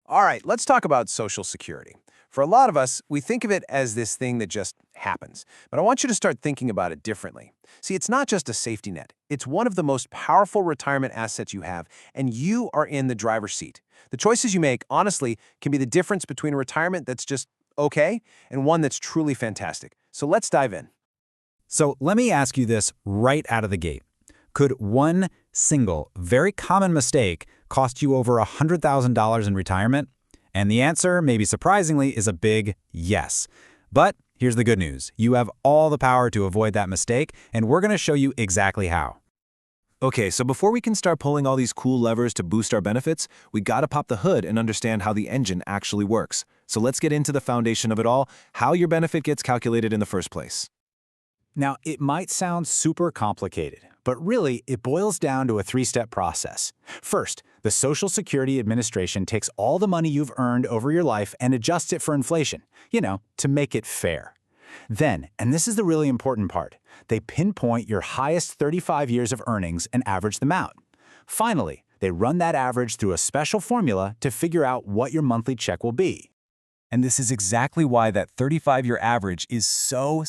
All right, let's talk about Social Security. For a lot of us, we think of it as this thing that just happens. But I want you to start thinking about it differently. See, it's not just a safety net. It's one of the most powerful retirement assets you have, and you are in the driver's seat. The choices you make, honestly, can be the difference between a retirement that's just okay and one that's truly fantastic. So let's dive in. So let me ask you this right out of the gate. Could one single, very common mistake cost you over $100,000 in retirement? And the answer, maybe surprisingly, is a big yes. But here's the good news. You have all the power to avoid that mistake, and we're going to show you exactly how. Okay, so before we can start pulling all these cool levers to boost our benefits, we gotta pop the hood and understand how the engine actually works. So let's get into the foundation of it all, how your benefit gets calculated in the first place. Now, it might sound super complicated, but really, it boils down to a three-step process. First, the Social Security Administration takes all the money you've earned over your life and adjusts it for inflation, to make it fair. Then, and this is the really important part, they pinpoint your highest 35 years of earnings and average them out. Finally, they run that average through a special formula to figure out what your monthly check will be. And this is exactly why that 35-year average is so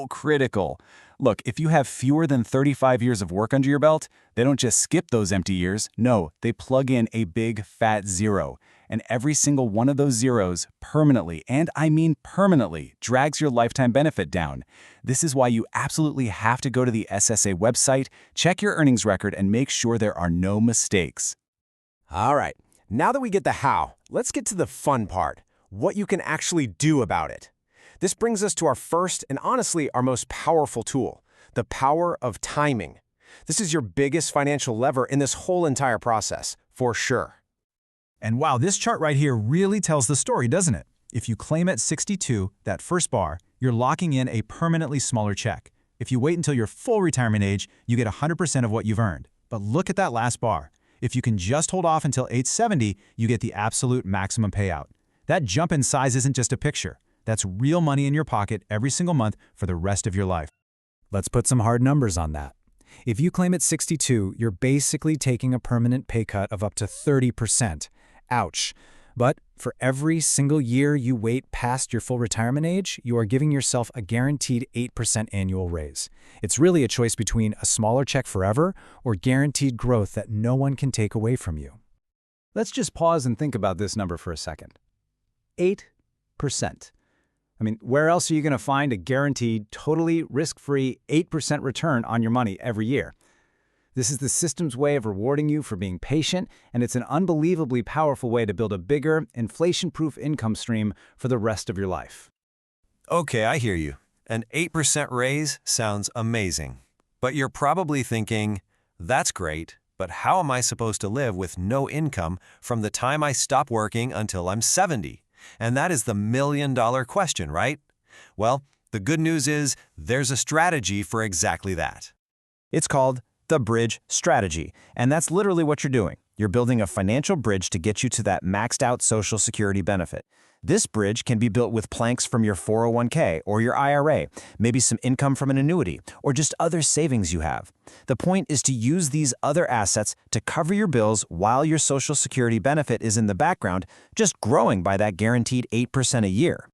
critical. Look, if you have fewer than 35 years of work under your belt, they don't just skip those empty years. No, they plug in a big fat zero. And every single one of those zeros permanently, and I mean permanently, drags your lifetime benefit down. This is why you absolutely have to go to the SSA website, check your earnings record, and make sure there are no mistakes. All right, now that we get the how, let's get to the fun part, what you can actually do about it. This brings us to our first and honestly our most powerful tool, the power of timing. This is your biggest financial lever in this whole entire process, for sure. And wow, this chart right here really tells the story, doesn't it? If you claim at 62, that first bar, you're locking in a permanently smaller check. If you wait until your full retirement age, you get 100% of what you've earned. But look at that last bar. If you can just hold off until age 70, you get the absolute maximum payout. That jump in size isn't just a picture. That's real money in your pocket every single month for the rest of your life. Let's put some hard numbers on that. If you claim at 62, you're basically taking a permanent pay cut of up to 30%. Ouch. But for every single year you wait past your full retirement age, you are giving yourself a guaranteed 8% annual raise. It's really a choice between a smaller check forever or guaranteed growth that no one can take away from you. Let's just pause and think about this number for a second. 8%. I mean, where else are you going to find a guaranteed, totally risk-free 8% return on your money every year? This is the system's way of rewarding you for being patient, and it's an unbelievably powerful way to build a bigger, inflation-proof income stream for the rest of your life. Okay, I hear you. An 8% raise sounds amazing. But you're probably thinking, that's great, but how am I supposed to live with no income from the time I stop working until I'm 70? And that is the million-dollar question, right? Well, the good news is there's a strategy for exactly that. It's called the bridge strategy, and that's literally what you're doing. You're building a financial bridge to get you to that maxed out Social Security benefit. This bridge can be built with planks from your 401k or your IRA, maybe some income from an annuity, or just other savings you have. The point is to use these other assets to cover your bills while your Social Security benefit is in the background, just growing by that guaranteed 8% a year.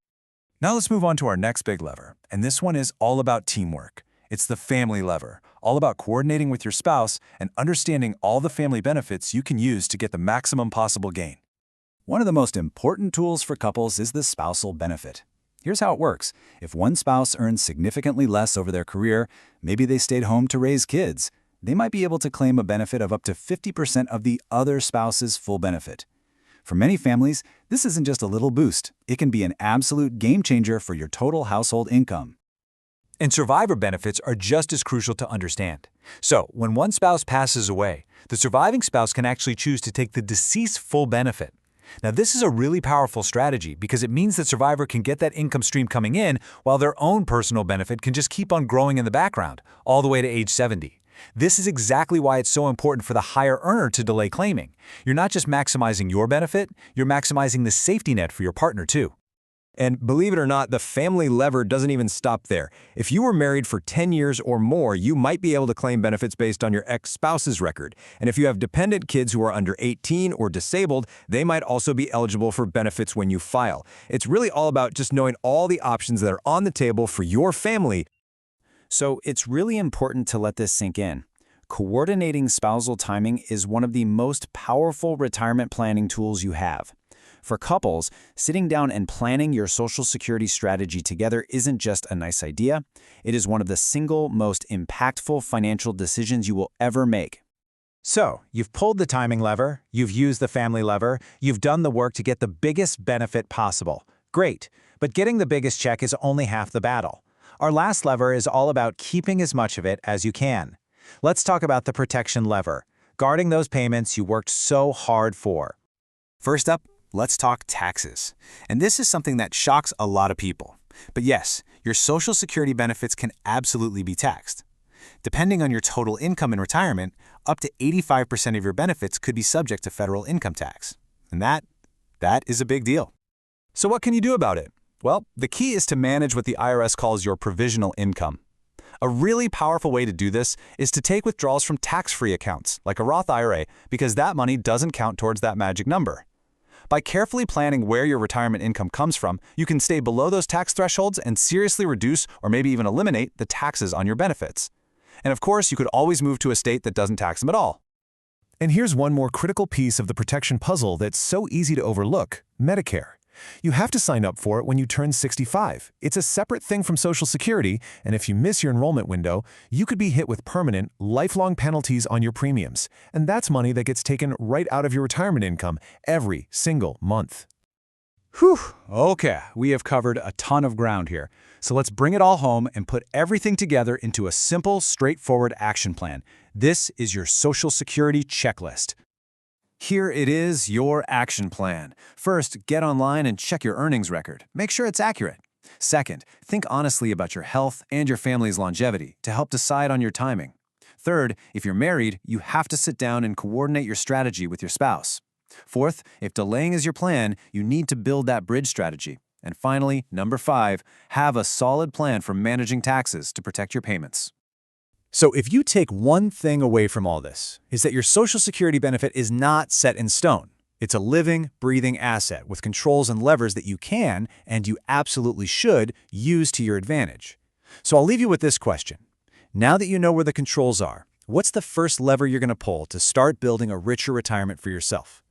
Now let's move on to our next big lever, and this one is all about teamwork. It's the family lever, all about coordinating with your spouse and understanding all the family benefits you can use to get the maximum possible gain. One of the most important tools for couples is the spousal benefit. Here's how it works. If one spouse earns significantly less over their career, maybe they stayed home to raise kids, they might be able to claim a benefit of up to 50% of the other spouse's full benefit. For many families, this isn't just a little boost. It can be an absolute game changer for your total household income. And survivor benefits are just as crucial to understand. So, when one spouse passes away, the surviving spouse can actually choose to take the deceased's full benefit. Now, this is a really powerful strategy because it means that survivor can get that income stream coming in while their own personal benefit can just keep on growing in the background, all the way to age 70. This is exactly why it's so important for the higher earner to delay claiming. You're not just maximizing your benefit, you're maximizing the safety net for your partner too. And believe it or not, the family lever doesn't even stop there. If you were married for 10 years or more, you might be able to claim benefits based on your ex-spouse's record. And if you have dependent kids who are under 18 or disabled, they might also be eligible for benefits when you file. It's really all about just knowing all the options that are on the table for your family. So it's really important to let this sink in. Coordinating spousal timing is one of the most powerful retirement planning tools you have. For couples, sitting down and planning your Social Security strategy together isn't just a nice idea. It is one of the single most impactful financial decisions you will ever make. So, you've pulled the timing lever, you've used the family lever, you've done the work to get the biggest benefit possible. Great, but getting the biggest check is only half the battle. Our last lever is all about keeping as much of it as you can. Let's talk about the protection lever, guarding those payments you worked so hard for. First up, let's talk taxes. And this is something that shocks a lot of people. But yes, your Social Security benefits can absolutely be taxed. Depending on your total income in retirement, up to 85% of your benefits could be subject to federal income tax. And that is a big deal. So what can you do about it? Well, the key is to manage what the IRS calls your provisional income. A really powerful way to do this is to take withdrawals from tax-free accounts, like a Roth IRA, because that money doesn't count towards that magic number. By carefully planning where your retirement income comes from, you can stay below those tax thresholds and seriously reduce or maybe even eliminate the taxes on your benefits. And of course, you could always move to a state that doesn't tax them at all. And here's one more critical piece of the protection puzzle that's so easy to overlook: Medicare. You have to sign up for it when you turn 65. It's a separate thing from Social Security, and if you miss your enrollment window, you could be hit with permanent, lifelong penalties on your premiums. And that's money that gets taken right out of your retirement income every single month. Whew, okay, we have covered a ton of ground here. So let's bring it all home and put everything together into a simple, straightforward action plan. This is your Social Security checklist. Here it is, your action plan. First, get online and check your earnings record. Make sure it's accurate. Second, think honestly about your health and your family's longevity to help decide on your timing. Third, if you're married, you have to sit down and coordinate your strategy with your spouse. Fourth, if delaying is your plan, you need to build that bridge strategy. And finally, number 5, have a solid plan for managing taxes to protect your payments. So if you take one thing away from all this, is that your Social Security benefit is not set in stone. It's a living, breathing asset with controls and levers that you can, and you absolutely should, use to your advantage. So I'll leave you with this question. Now that you know where the controls are, what's the first lever you're going to pull to start building a richer retirement for yourself?